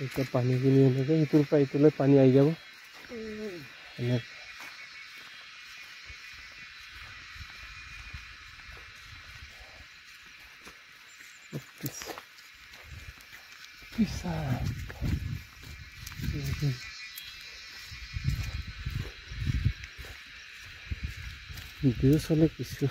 এতিয়া পানীখিনি এনেকৈ ইটোৰ পৰা ইটোলৈ পানী আহি যাব এনেকৈ ভিডিঅ' চলে কিছু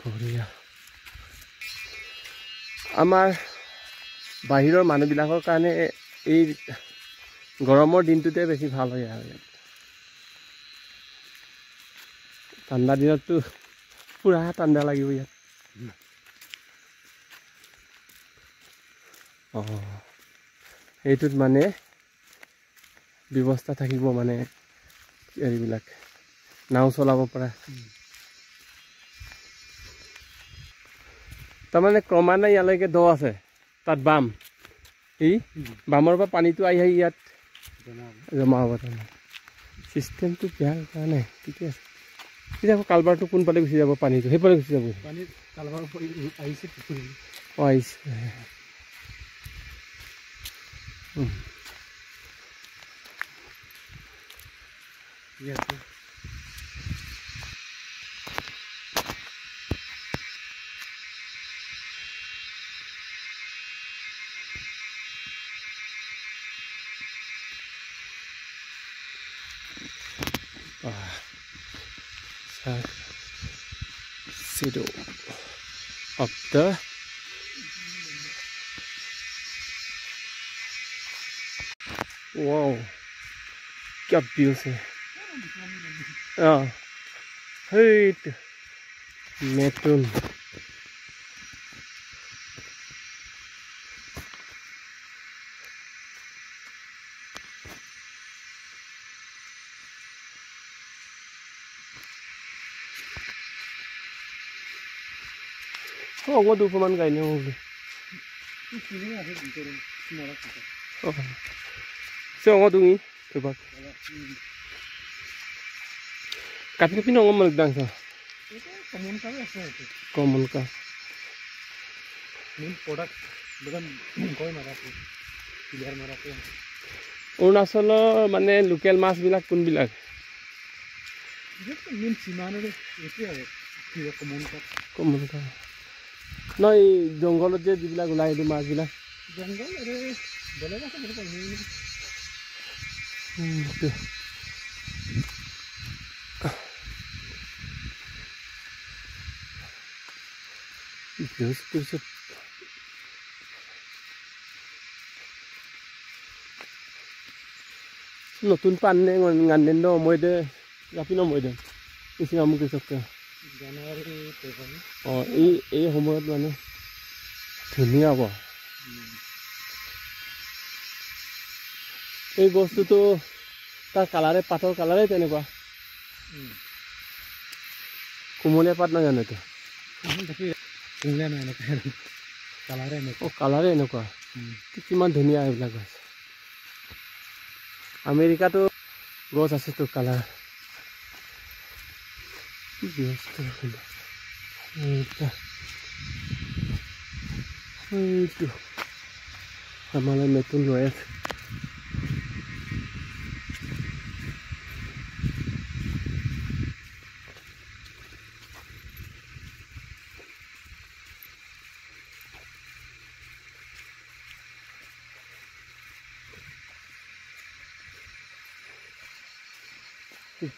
বঢ়িয়া আমাৰ বাহিৰৰ মানুহবিলাকৰ কাৰণে এই গৰমৰ দিনটোতে বেছি ভাল হয় আৰু ঠাণ্ডা দিনততো পুৰা ঠাণ্ডা লাগিব ইয়াত এইটোত মানে ব্যৱস্থা থাকিব মানে হেৰিবিলাক নাও চলাব পৰা তাৰমানে ক্ৰমান্বয়ে ইয়ালৈকে দ আছে তাত বাম এই বামৰ পৰা পানীটো আহি আহি ইয়াত জমা হ'ব তাৰমানে চিষ্টেমটো বেয়া কৰা নাই ঠিকে আছে এতিয়া আকৌ কালবাৰটো কোনফালে গুচি যাব পানীটো সেইফালে গুচি যাব পানী কালবাৰ আহিছে পুখুৰী আহিছে shadow of the wow क्या व्यू है hate मेटून Aku tuh peman kayaknya mau. So aku tuh ini coba. Tapi nongol meledang sah. Common kah ya sah itu? Common kah. Ini produk bukan kau marah tu, biar marah tu. Arunachal মানে local মাছ বিলাক কোন বিলাক? Ini simana deh, itu ya, tidak common kah? Common kah. Noi jongol je jibilag ulai itu mas bilang. Jongol ada boleh masuk berapa ini? Tuh. Terus terus. Notun pan nih nganen do moi deh, tapi no moi deh. Isi kamu kisah ke? Januari Februari. এই সময়ত মানে ধুনীয়া হ'ব এই বস্তুটো তাৰ কালাৰে পাতৰ কালাৰে তেনেকুৱা কুমলীয়া পাত নাজানো তো কালাৰে এনেকুৱা কিমান ধুনীয়া এইবিলাক গছ আমেৰিকাতো গছ আছে তো colour itu amalan metun loet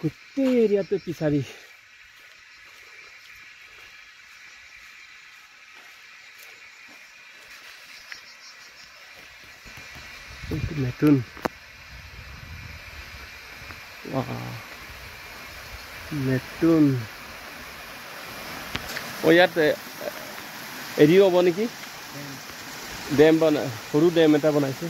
গোটেই এৰিয়াটো পিছাৰি metun wah metun ইয়াত এৰিও হ'ব নেকি ডেম বনাই সৰু ডেম এটা বনাইছে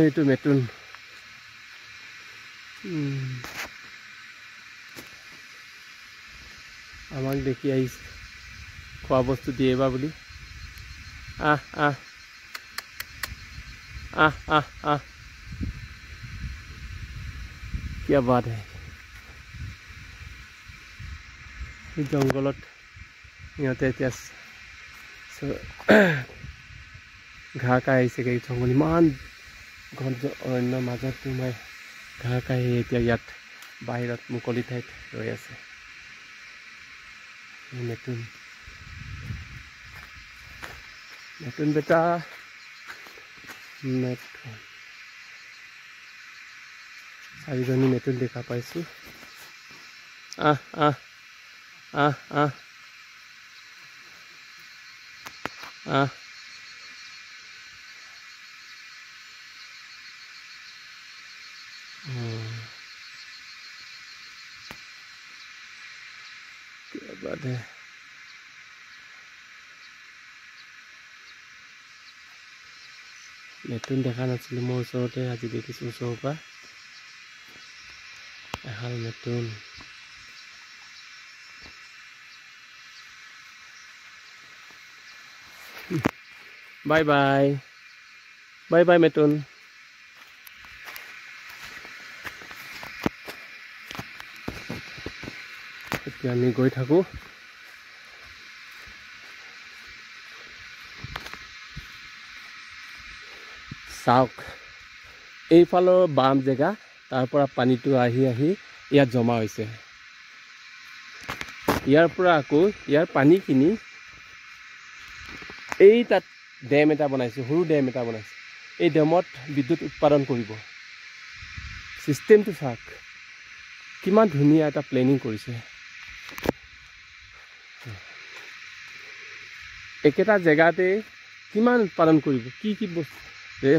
itu metun আমাক দেখি আহিছে খোৱা বস্তু দিয়ে বা বুলি क्या बात है जंगলত इहते এতিয়া ঘাঁহ খাই আহিছেগৈ জংঘল ইমান ঘন অৰণ্যৰ মাজত সোমাই ঘাঁহ খাই এতিয়া ইয়াত বাহিৰত মুকলি ঠাইত ৰৈ আছে নতুন নতুন বেটা নতুন চাৰিজনী নতুন দেখা পাইছোঁ क्या बात है নতুন দেখা নাছিলোঁ মই ওচৰতে আজি দেখিছোঁ ওচৰৰ পৰা এহাল নতুন বাই বাই বাই বাই মেটুন এতিয়া আমি গৈ থাকোঁ চাওক এইফালৰ বাম জেগা তাৰ পৰা পানীটো আহি আহি ইয়াত জমা হৈছে ইয়াৰ পৰা আকৌ ইয়াৰ পানীখিনি এই তাত ডেম এটা বনাইছে সৰু ডেম এটা বনাইছে এই ডেমত বিদ্যুৎ উৎপাদন কৰিব চিষ্টেমটো চাওক কিমান ধুনীয়া এটা প্লেনিং কৰিছে একেটা জেগাতে কিমান উৎপাদন কৰিব কি কি বস্তু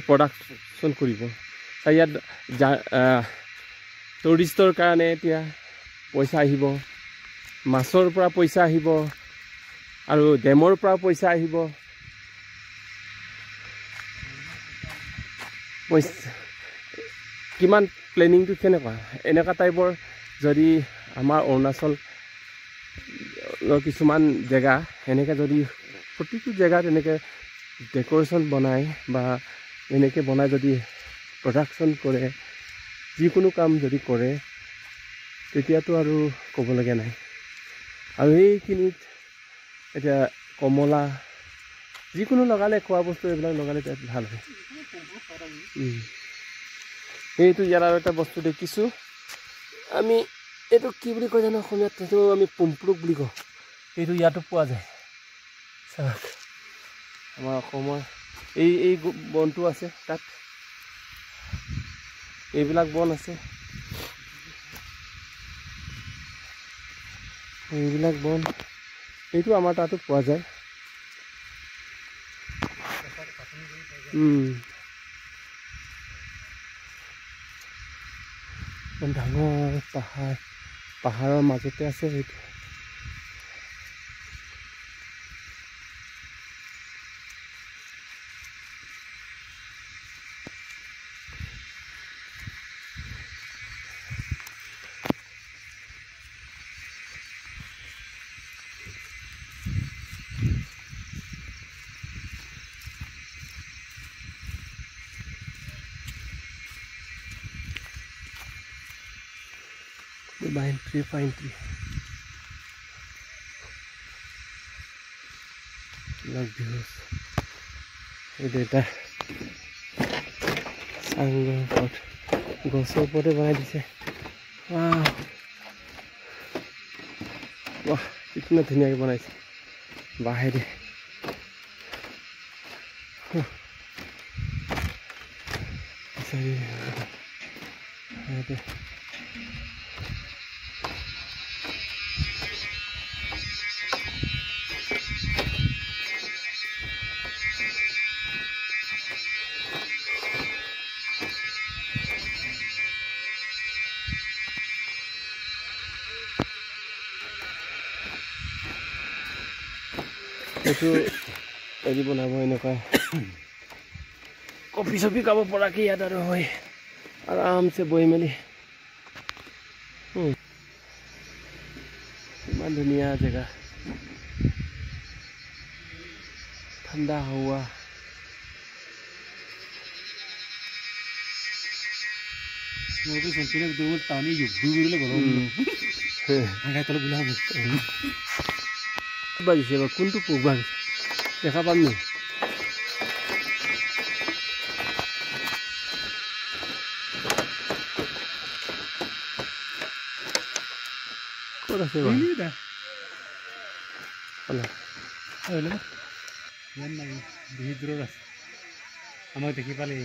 প্ৰডাকশ্যন কৰিব ইয়াত টুৰিষ্টৰ কাৰণে এতিয়া পইচা আহিব মাছৰ পৰা পইচা আহিব আৰু ডেমৰ পৰা পইচা আহিব কিমান প্লেনিংটো কেনেকুৱা এনেকুৱা টাইপৰ যদি আমাৰ অৰুণাচল কিছুমান জেগা এনেকৈ যদি প্ৰতিটো জেগাত এনেকৈ ডেক'ৰেশ্যন বনাই বা এনেকৈ বনাই যদি প্ৰডাকশ্যন কৰে যিকোনো কাম যদি কৰে তেতিয়াতো আৰু ক'বলগীয়া নাই আৰু এইখিনিত এতিয়া কমলা যিকোনো লগালে খোৱা বস্তু এইবিলাক লগালে তাত ভাল হয় এইটো ইয়াৰ আৰু এটা বস্তু দেখিছোঁ আমি এইটো কি বুলি কয় জানো অসমীয়াত এইটো আমি পুম্পুৰুক বুলি কওঁ এইটো ইয়াতো পোৱা যায় চাওক আমাৰ অসমৰ এই বনটো আছে তাত এইবিলাক বন আছে এইবিলাক বন এইটো আমাৰ তাতো পোৱা যায় ডাঙৰ পাহাৰৰ মাজতে আছে এইটো pine tree love views এই এটা চাংঘৰ ওপৰত গছৰ ওপৰতে বনাই দিছে বাহ কিমান ধুনীয়াকৈ বনাইছে বাঁহেদি এইটো এৰি বনাব এনেকুৱা কফি চফি খাব পৰাকৈ ইয়াত আৰু হয় আৰামছে বহি মেলি ইমান ধুনীয়া জেগা ঠাণ্ডা হাৱা মোৰতো চেম্পিয়ন দৌৰ টানি দুগুৰিলে গৰম আগাই তলে বুলা হ'ব বাজিছে বা কোনটো পোক বাজিছে দেখা পাম নি ক'ত আছে বা ইয়াত নাই বহুত দূৰত আছে আমাক দেখি পালে